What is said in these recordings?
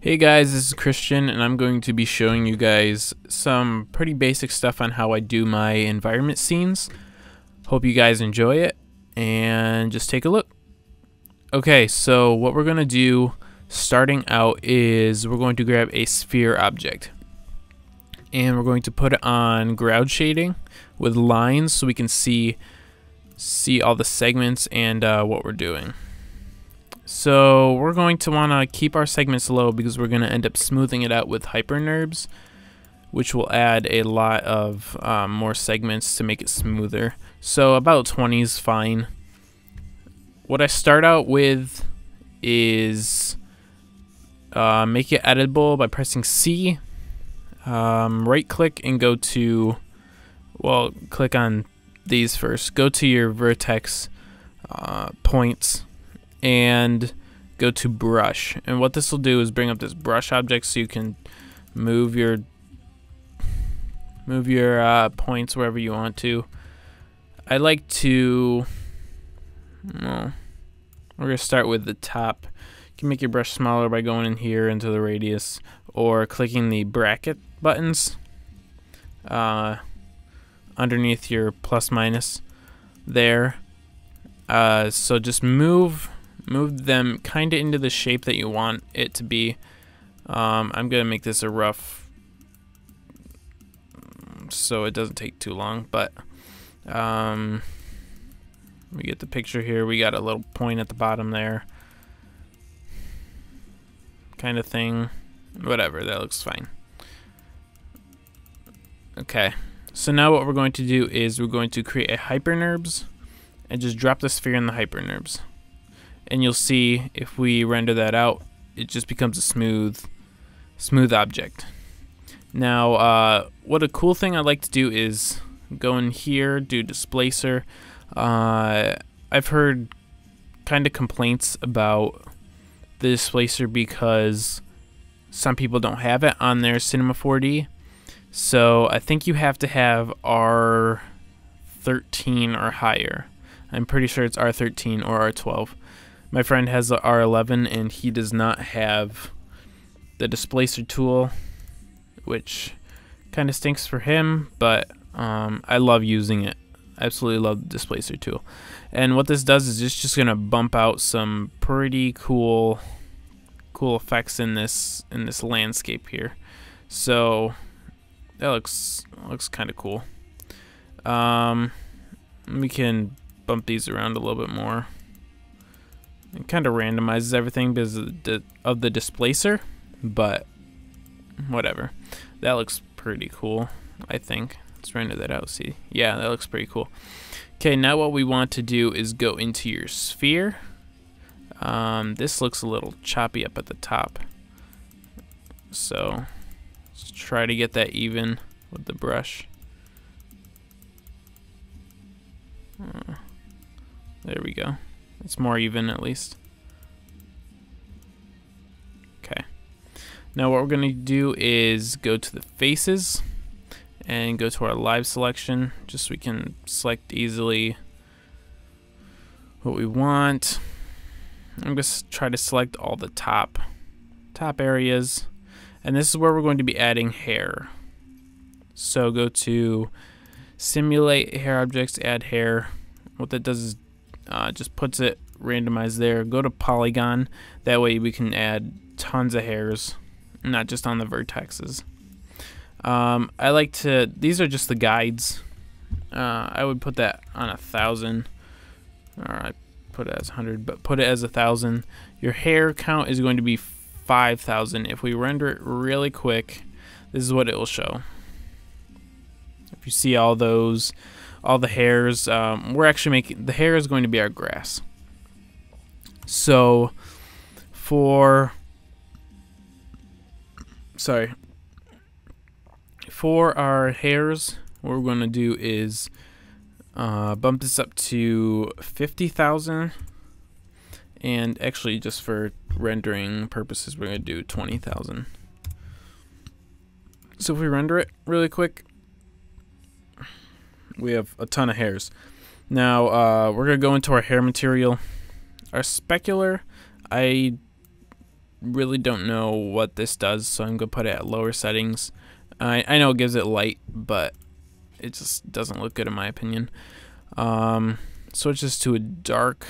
Hey guys, this is Christian and I'm going to be showing you guys some pretty basic stuff on how I do my environment scenes. Hope you guys enjoy it and just take a look. Okay, so what we're going to do starting out is we're going to grab a sphere object and we're going to put it on Grout Shading with lines so we can see all the segments and what we're doing. So we're going to want to keep our segments low because we're going to end up smoothing it out with hypernerbs, which will add a lot of more segments to make it smoother. So about 20 is fine. What I start out with is make it editable by pressing C. Right click and go to, well, click on these first. Go to your vertex points and go to brush, and what this will do is bring up this brush object so you can move your points wherever you want to. I like to, well, we're gonna start with the top. You can make your brush smaller by going in here into the radius or clicking the bracket buttons underneath your plus minus there. So just move them kind of into the shape that you want it to be. I'm gonna make this a rough so it doesn't take too long, but we get the picture here. We got a little point at the bottom there kind of thing. Whatever, that looks fine. Okay, so now what we're going to do is we're going to create a hypernerbs and just drop the sphere in the hypernerbs. And you'll see if we render that out, it just becomes a smooth object. Now, what a cool thing I like to do is go in here, do displacer. I've heard kind of complaints about the displacer because some people don't have it on their Cinema4D. So I think you have to have R13 or higher. I'm pretty sure it's R13 or R12. My friend has the R11 and he does not have the Displacer Tool, which kind of stinks for him, but I love using it. I absolutely love the Displacer Tool. And what this does is it's just going to bump out some pretty cool effects in this landscape here. So that looks kind of cool. We can bump these around a little bit more. It kind of randomizes everything because of the displacer, but whatever. That looks pretty cool, I think. Let's render that out, see. Yeah, that looks pretty cool. Okay, now what we want to do is go into your sphere. This looks a little choppy up at the top. So let's try to get that even with the brush. There we go. It's more even at least. Okay. Now what we're going to do is go to the faces and go to our live selection just so we can select easily what we want. I'm going to try to select all the top areas, and this is where we're going to be adding hair. So go to simulate hair objects, add hair. What that does is just puts it randomized there. Go to polygon, that way we can add tons of hairs, not just on the vertexes. I like to, these are just the guides. I would put that on 1,000, or I put it as 100, but put it as 1,000. Your hair count is going to be 5,000. If we render it really quick, this is what it will show. If you see all those, all the hairs, we're actually making, the hair is going to be our grass. So for our hairs, what we're going to do is bump this up to 50,000, and actually just for rendering purposes we're going to do 20,000. So if we render it really quick, we have a ton of hairs. Now we're going to go into our hair material. Our specular, I really don't know what this does, so I'm gonna put it at lower settings. I know it gives it light, but it just doesn't look good in my opinion. Switch this to a dark.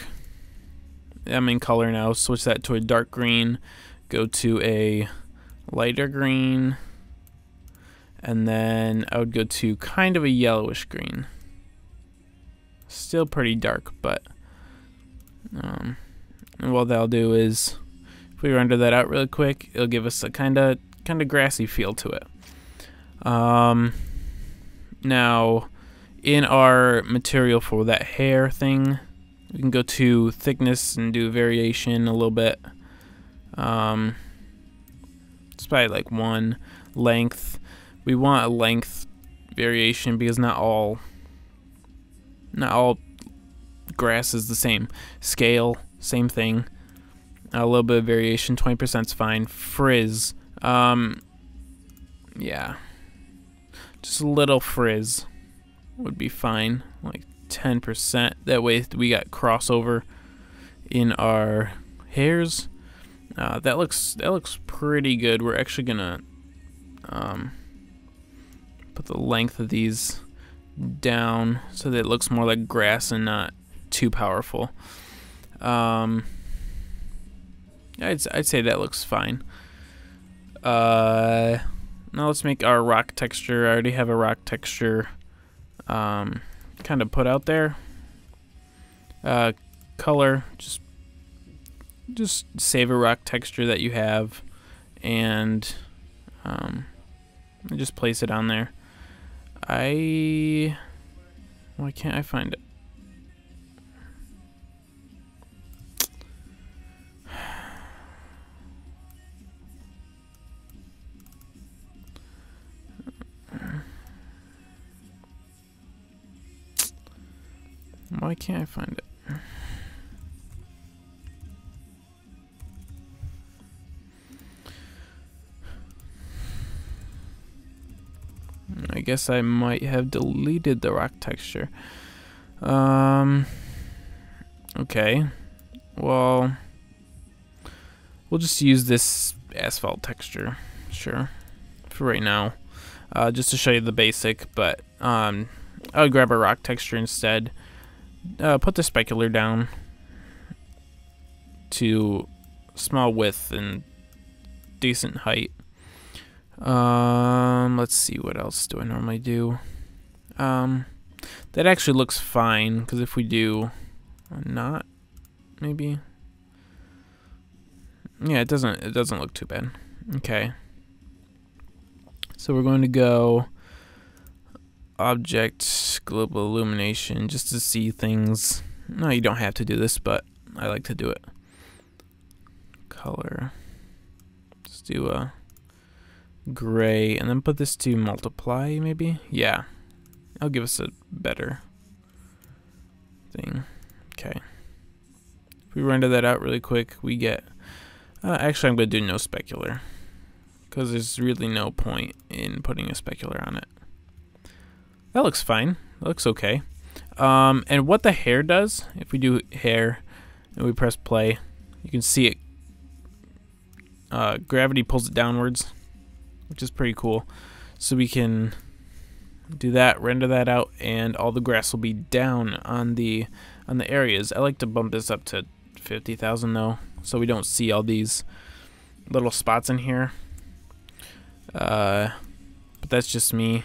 I'm in color now. Switch that to a dark green. Go to a lighter green, and then I would go to kind of a yellowish green. Still pretty dark, but and what that'll do is, if we render that out really quick, it'll give us a kind of grassy feel to it. Now, in our material for that hair thing, we can go to thickness and do variation a little bit. It's probably like 1. Length. We want a length variation because not all grass is the same. Scale, same thing. A little bit of variation. 20% is fine. Frizz. Yeah. Just a little frizz would be fine, like 10%. That way we got crossover in our hairs. That looks pretty good. We're actually gonna put the length of these down so that it looks more like grass and not too powerful. I'd say that looks fine. Now let's make our rock texture. I already have a rock texture kind of put out there. Color, just save a rock texture that you have, and just place it on there. Why can't I find it? Why can't I find it? I guess I might have deleted the rock texture. Okay. Well, we'll just use this asphalt texture, sure, for right now, just to show you the basic. But I would grab a rock texture instead. Put the specular down to small width and decent height. Let's see, what else do I normally do? That actually looks fine, because if we do not, maybe, yeah, it doesn't look too bad. Okay, so we're going to go object global illumination just to see things. No, you don't have to do this, but I like to do it. Color, let's do a gray, and then put this to multiply, maybe. Yeah, that'll give us a better thing. Okay, if we render that out really quick, we get actually I'm going to do no specular, because there's really no point in putting a specular on it. That looks fine. That looks okay. And what the hair does, if we do hair and we press play, you can see it. Gravity pulls it downwards, which is pretty cool. So we can do that, render that out, and all the grass will be down on the areas. I like to bump this up to 50,000 though, so we don't see all these little spots in here. But that's just me.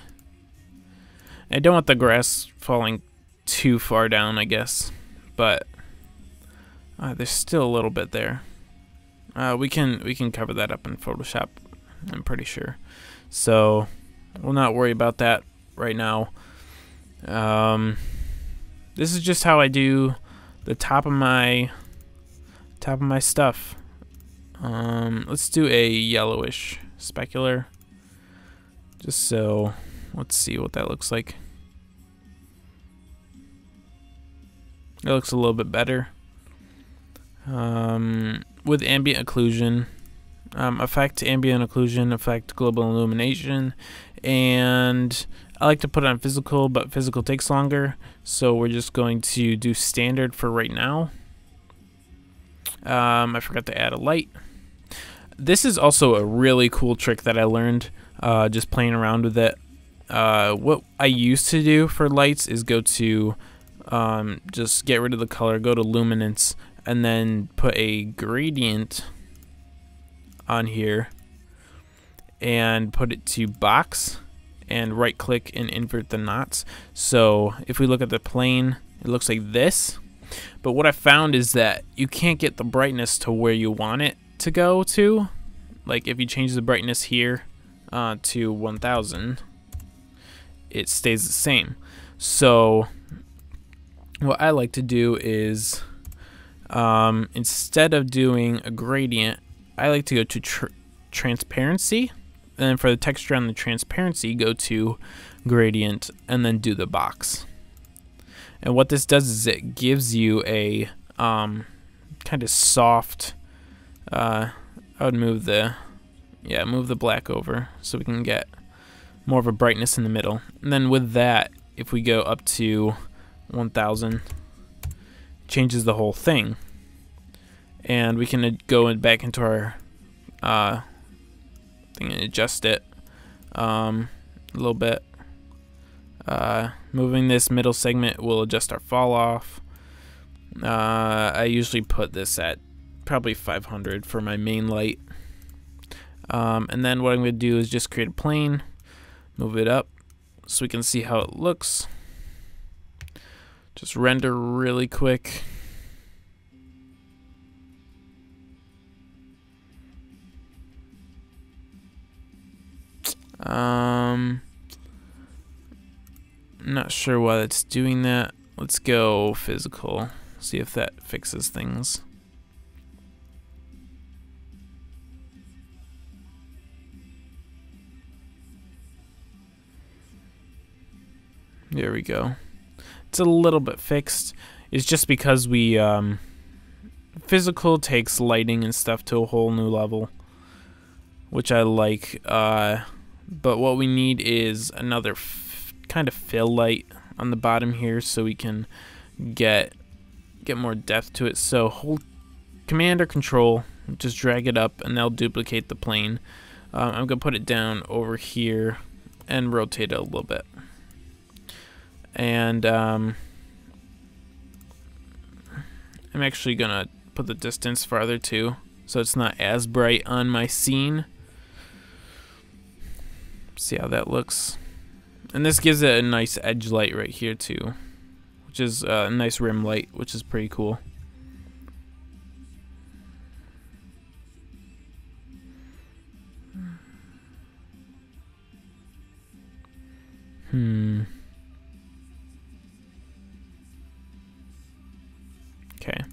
I don't want the grass falling too far down, I guess, but there's still a little bit there. We can cover that up in Photoshop, I'm pretty sure. So we'll not worry about that right now. This is just how I do the top of my stuff. Let's do a yellowish specular, just so. Let's see what that looks like. It looks a little bit better. With ambient occlusion, affect ambient occlusion, affect global illumination, and I like to put it on physical, but physical takes longer, so we're just going to do standard for right now. I forgot to add a light. this is also a really cool trick that I learned just playing around with it. What I used to do for lights is go to just get rid of the color, go to luminance, and then put a gradient on here and put it to box and right click and invert the knots. So if we look at the plane, it looks like this. But what I found is that you can't get the brightness to where you want it to go to. Like if you change the brightness here to 1000, it stays the same. So what I like to do is instead of doing a gradient, I like to go to transparency, and then for the texture on the transparency, go to gradient and then do the box. And what this does is it gives you a kind of soft, I would move the black over so we can get more of a brightness in the middle. And then with that, if we go up to 1000, changes the whole thing. And we can go back into our thing and adjust it a little bit. Moving this middle segment will adjust our fall off. I usually put this at probably 500 for my main light. And then what I'm going to do is just create a plane, move it up so we can see how it looks. Just render really quick. I'm not sure why that's doing that. Let's go physical, see if that fixes things. There we go. It's a little bit fixed. It's just because we physical takes lighting and stuff to a whole new level, which I like. But what we need is another kind of fill light on the bottom here so we can get more depth to it. So hold Command or Control, just drag it up, and that'll duplicate the plane. I'm gonna put it down over here and rotate it a little bit. And I'm actually gonna put the distance farther too, so it's not as bright on my scene. See how that looks. And this gives it a nice edge light right here too, which is a nice rim light, which is pretty cool. Okay.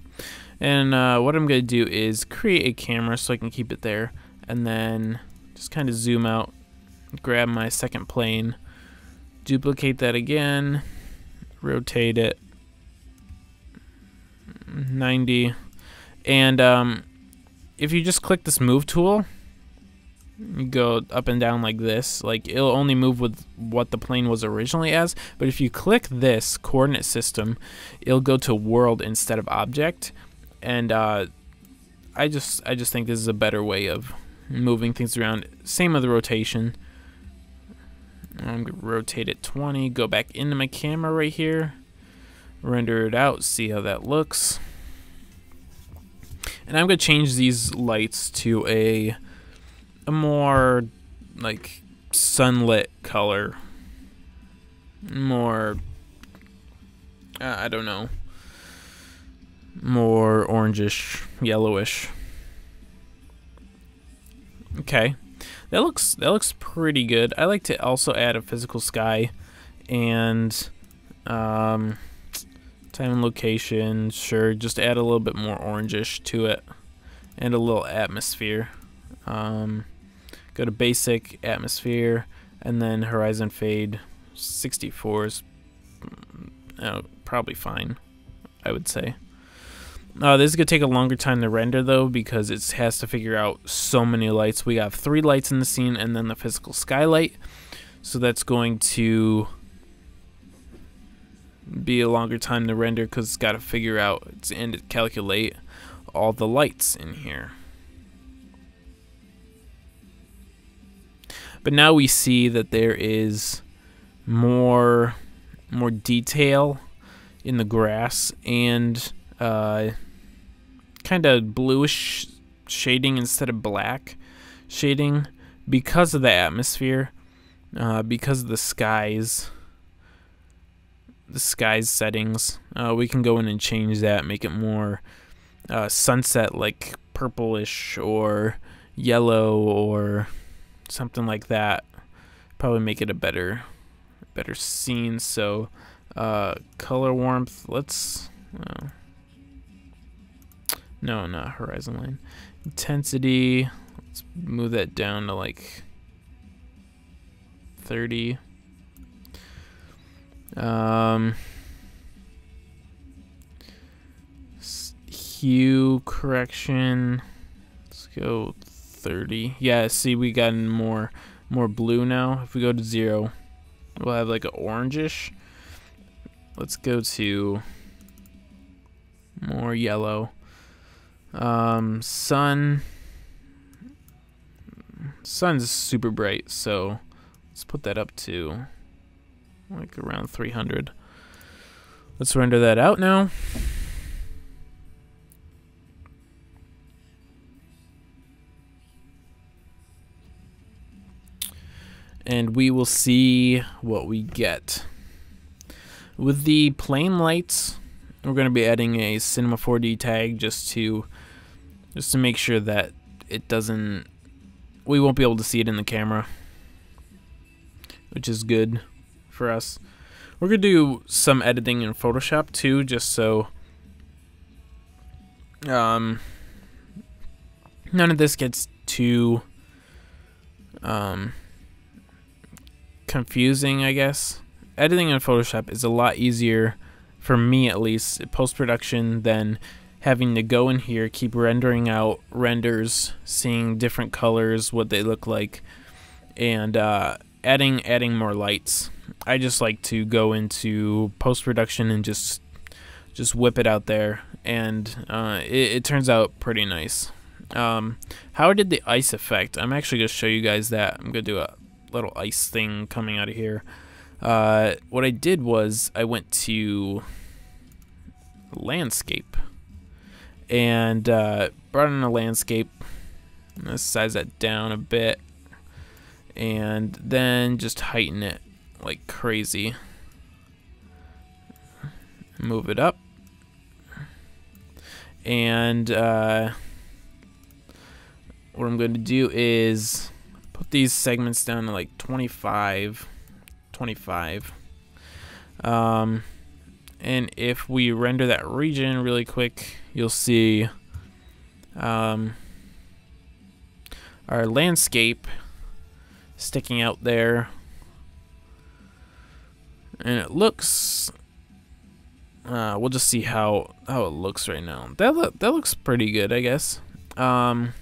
And what I'm going to do is create a camera so I can keep it there, and then just kind of zoom out, grab my second plane, duplicate that again, rotate it 90, and if you just click this move tool, you go up and down like this, like it'll only move with what the plane was originally as. But if you click this coordinate system, it'll go to world instead of object. And I just think this is a better way of moving things around. Same with the rotation. I'm gonna rotate it 20, go back into my camera right here, render it out, see how that looks. And I'm gonna change these lights to a more like sunlit color, more I don't know, more orangish, yellowish. Okay, that looks pretty good. I like to also add a physical sky and time and location. Sure, just add a little bit more orangish to it and a little atmosphere. Go to basic, atmosphere, and then horizon fade. 64 is probably fine, I would say. This is going to take a longer time to render though, because it has to figure out so many lights. We have 3 lights in the scene and then the physical skylight. So that's going to be a longer time to render because it's got to figure out and calculate all the lights in here. But now we see that there is more detail in the grass and kind of bluish shading instead of black shading because of the atmosphere, because of the skies settings. We can go in and change that, make it more sunset, like purplish or yellow or something like that. Probably make it a better scene. So color warmth, let's no, not horizon line. Intensity, let's move that down to like 30. Hue correction, let's go 30. Yeah, see, we got more blue now. If we go to 0, we'll have like an orangish. Let's go to more yellow. Sun's super bright, so let's put that up to like around 300. Let's render that out now. And we will see what we get. With the plain lights, we're going to be adding a Cinema4D tag just to make sure that it doesn't, we won't be able to see it in the camera, which is good for us. We're going to do some editing in Photoshop too, just so none of this gets too confusing, I guess. Editing in Photoshop is a lot easier, for me at least, post-production, than having to go in here, keep rendering out renders, seeing different colors, what they look like, and adding more lights. I just like to go into post-production and just whip it out there, and it turns out pretty nice. How I did the ice effect, I'm actually going to show you guys that. I'm going to do a little ice thing coming out of here. What I did was I went to landscape and brought in a landscape. Let's size that down a bit and then just heighten it like crazy. Move it up, and what I'm going to do is put these segments down to like 25. And if we render that region really quick, you'll see our landscape sticking out there, and it looks, we'll just see how it looks right now. That looks pretty good, I guess. I'm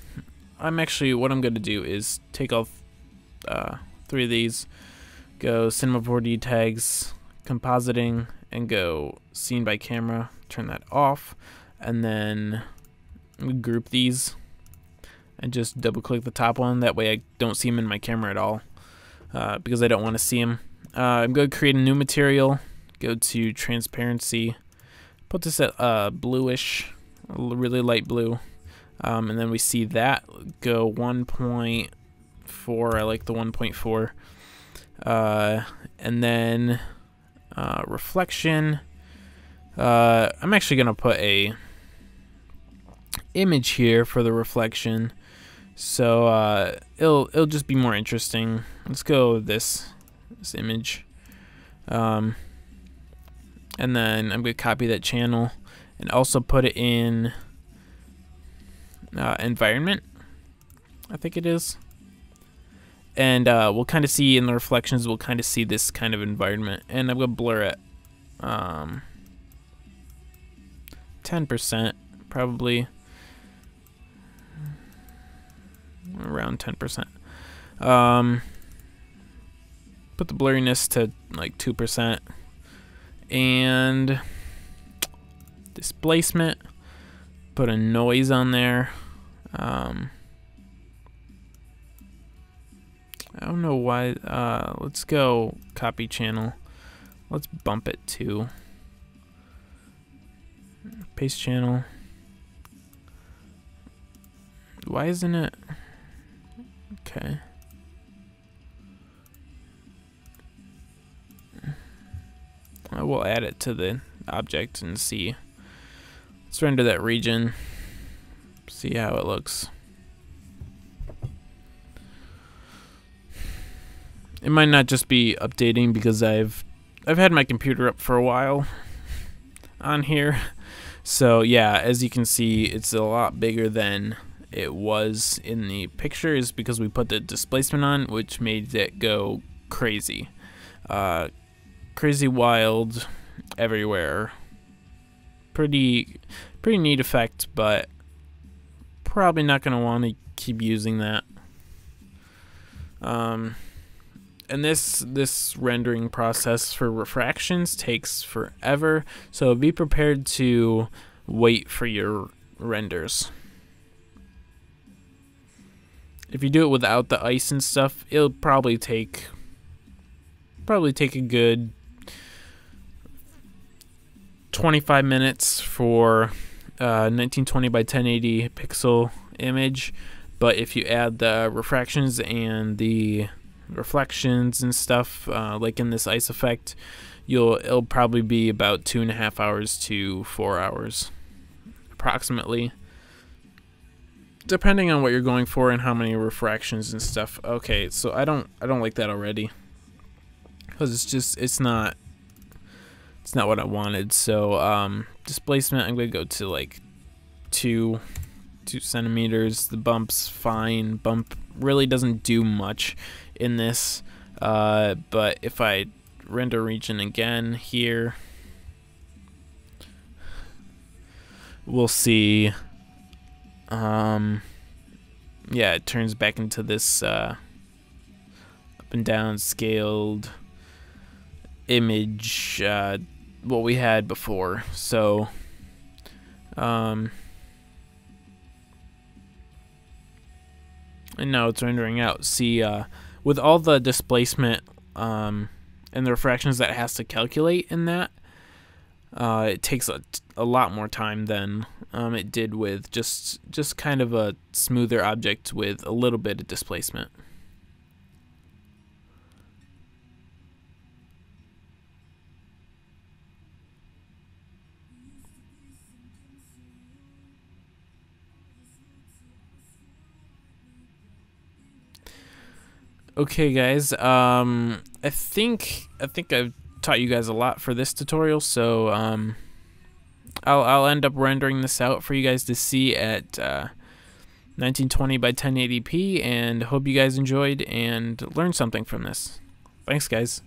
actually, what I'm going to do is take off 3 of these, go Cinema4D tags, compositing, and go scene by camera, turn that off, and then group these and just double click the top one. That way I don't see them in my camera at all, because I don't want to see them. I'm going to create a new material, go to transparency, put this at bluish, a really light blue, and then we see that, go 1.4, I like the 1.4, and then reflection, I'm actually going to put a image here for the reflection, so it'll just be more interesting. Let's go with this image, and then I'm going to copy that channel and also put it in environment, I think it is, and we'll kind of see in the reflections, we'll kind of see this kind of environment, and I'm going to blur it 10%, probably around 10%. Put the blurriness to like 2%, and displacement, put a noise on there. I don't know why. Let's go copy channel. Let's bump it to paste channel. Why isn't it? Okay. I will add it to the object and see. Let's render that region. See how it looks. It might not just be updating because I've had my computer up for a while on here. So yeah, as you can see, it's a lot bigger than it was in the pictures because we put the displacement on, which made it go crazy. Crazy wild everywhere. Pretty neat effect, but probably not going to want to keep using that. And this rendering process for refractions takes forever, so be prepared to wait for your renders. If you do it without the ice and stuff, it'll probably take a good 25 minutes for 1920 by 1080 pixel image, but if you add the refractions and the reflections and stuff, like in this ice effect, it'll probably be about 2.5 hours to 4 hours approximately, depending on what you're going for and how many refractions and stuff. Okay, so I don't like that already because it's not what I wanted. So displacement, I'm gonna go to like 2 centimeters. The bump's fine. Bump really doesn't do much in this, but if I render region again here, we'll see. Yeah, it turns back into this up and down scaled image, what we had before. So and now it's rendering out. See, with all the displacement and the refractions that it has to calculate in that, it takes a lot more time than it did with just kind of a smoother object with a little bit of displacement. Okay, guys. I think I've taught you guys a lot for this tutorial, so I'll end up rendering this out for you guys to see at 1920 by 1080p, and hope you guys enjoyed and learned something from this. Thanks, guys.